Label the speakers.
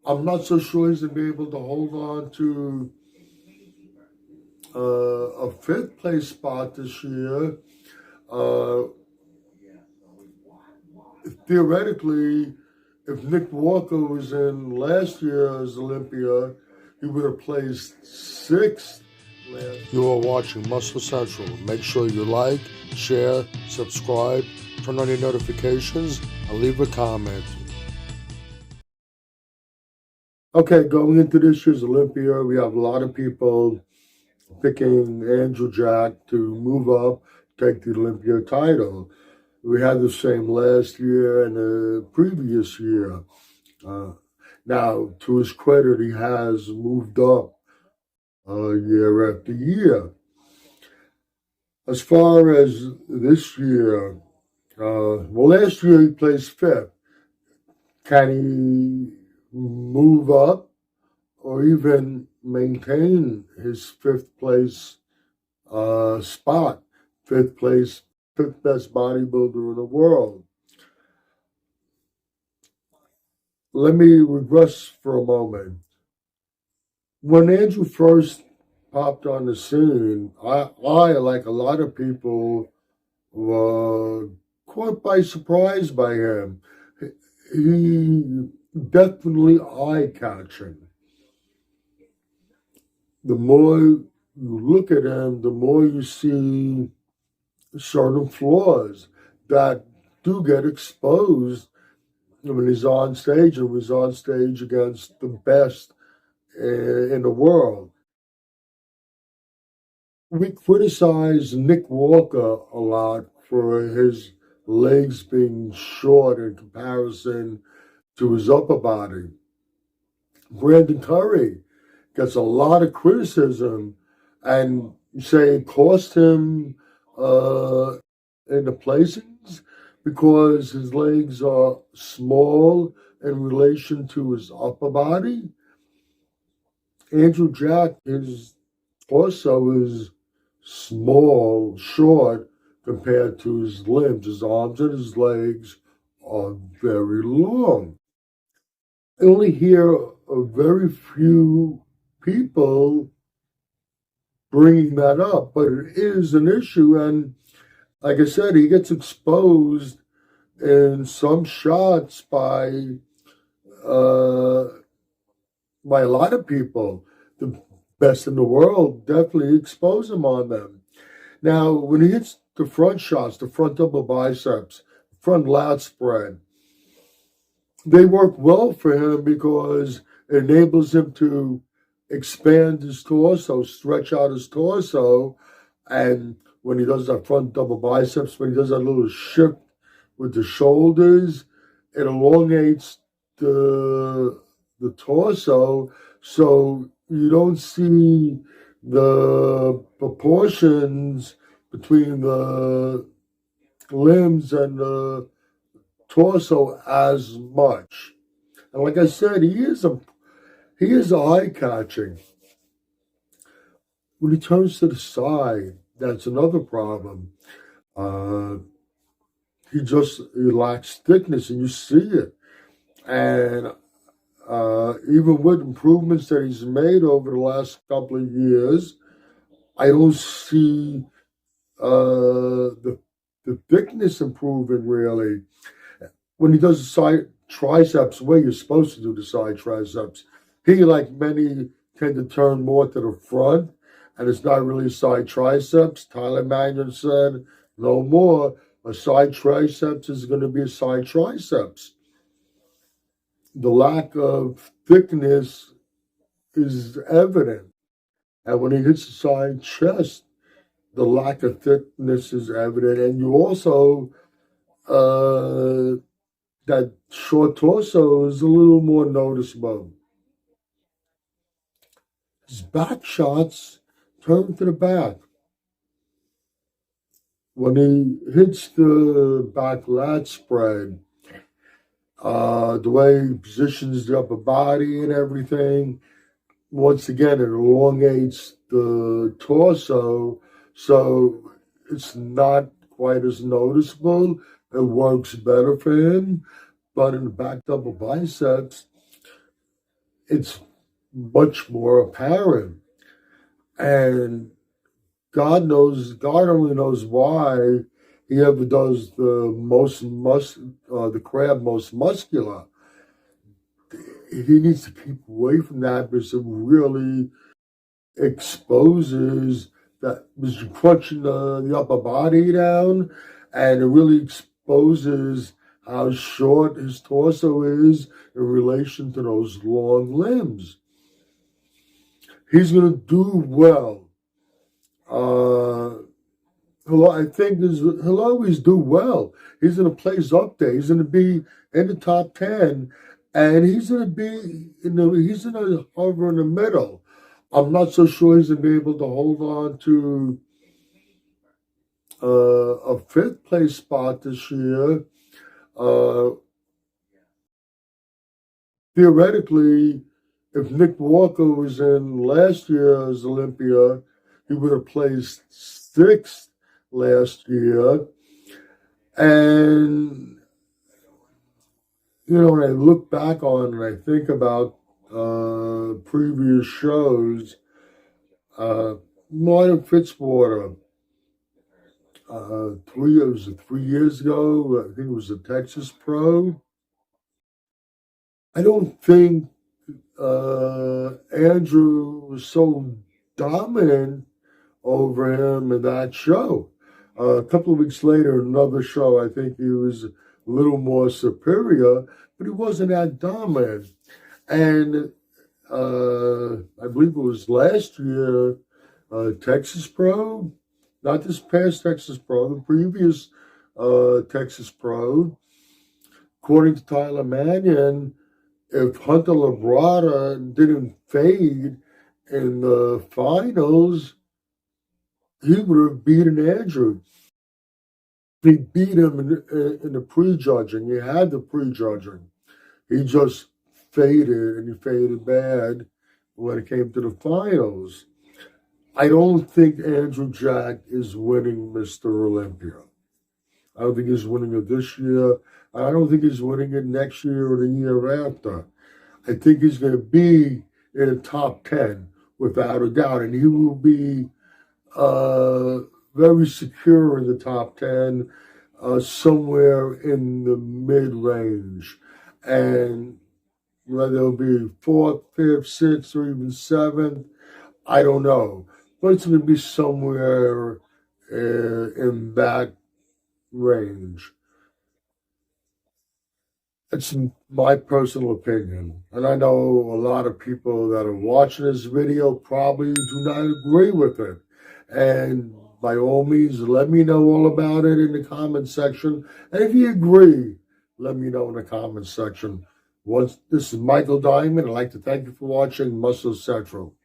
Speaker 1: I'm not so sure he's going to be able to hold on to a fifth place spot this year. Uh, Theoretically, if Nick Walker was in last year's Olympia, he would have placed sixth. You are watching Muscle Central. Make sure you like, share, subscribe, turn on your notifications, and leave a comment. Okay, going into this year's Olympia, we have a lot of people picking Andrew Jack to move up, take the Olympia title. We had the same last year and the previous year. Now, to his credit, he has moved up year after year. As far as this year, last year he placed fifth. Can he move up or even maintain his fifth place spot? Fifth place, fifth best bodybuilder in the world. Let me regress for a moment. When Andrew first popped on the scene, I, like a lot of people, were caught by surprise by him. He definitely eye-catching. The more you look at him, the more you see certain flaws that do get exposed when he's on stage, and was on stage against the best in the world. We criticize Nick Walker a lot for his legs being short in comparison to his upper body. Brandon Curry gets a lot of criticism, and you say it cost him in the placings because his legs are small in relation to his upper body. Andrew Jack, his torso is small, short compared to his limbs. His arms and his legs are very long. I only hear a very few people bringing that up, but it is an issue. And like I said, he gets exposed in some shots by a lot of people. The best in the world definitely expose him on them. Now, when he hits the front shots, the front double biceps, front lat spread, they work well for him because it enables him to expand his torso, stretch out his torso, and when he does that front double biceps, when he does that little shift with the shoulders, it elongates the torso, so you don't see the proportions between the limbs and the torso as much. And like I said, he is eye-catching. When he turns to the side, that's another problem. He lacks thickness, and you see it. And even with improvements that he's made over the last couple of years, I don't see the thickness improving really. When he does the side triceps, the way you're supposed to do the side triceps, he, like many, tend to turn more to the front, and it's not really side triceps. Tyler Magnon said, no more. A side triceps is going to be a side triceps. The lack of thickness is evident. And when he hits the side chest, the lack of thickness is evident. And you also, that short torso is a little more noticeable. His back shots turn to the back. When he hits the back lat spread, the way he positions the upper body and everything, once again, it elongates the torso, so it's not quite as noticeable. It works better for him. But in the back double biceps, it's much more apparent. And God only knows why he ever does the crab most muscular. He needs to keep away from that because it really exposes that was crunching the upper body down, and it really exposes how short his torso is in relation to those long limbs. He's going to do well. I think he'll always do well. He's going to place up there. He's going to be in the top 10, and he's going to be he's going to hover in the middle. I'm not so sure he's going to be able to hold on to a fifth place spot this year. Theoretically, if Nick Walker was in last year's Olympia, he would have placed sixth last year. And, when I look back on and I think about previous shows, Martin Fitzwater, 3 years ago, I think it was a Texas Pro. I don't think Andrew was so dominant over him in that show. A couple of weeks later, another show, I think he was a little more superior, but he wasn't that dominant. And I believe it was last year, Texas Pro, not this past Texas Pro, the previous Texas Pro, according to Tyler Mannion, if Hunter Labrada didn't fade in the finals, he would have beaten Andrew. He beat him in the prejudging. He had the prejudging. He just faded, and he faded bad when it came to the finals. I don't think Andrew Jack is winning Mr. Olympia. I don't think he's winning it this year. I don't think he's winning it next year or the year after. I think he's going to be in the top 10 without a doubt, and he will be very secure in the top 10, somewhere in the mid-range. And whether it'll be 4th, 5th, 6th, or even 7th, I don't know. But it's going to be somewhere in that range. It's my personal opinion. And I know a lot of people that are watching this video probably do not agree with it. And by all means, let me know all about it in the comment section. And if you agree, let me know in the comment section. This is Michael Diamond. I'd like to thank you for watching Muscle Central.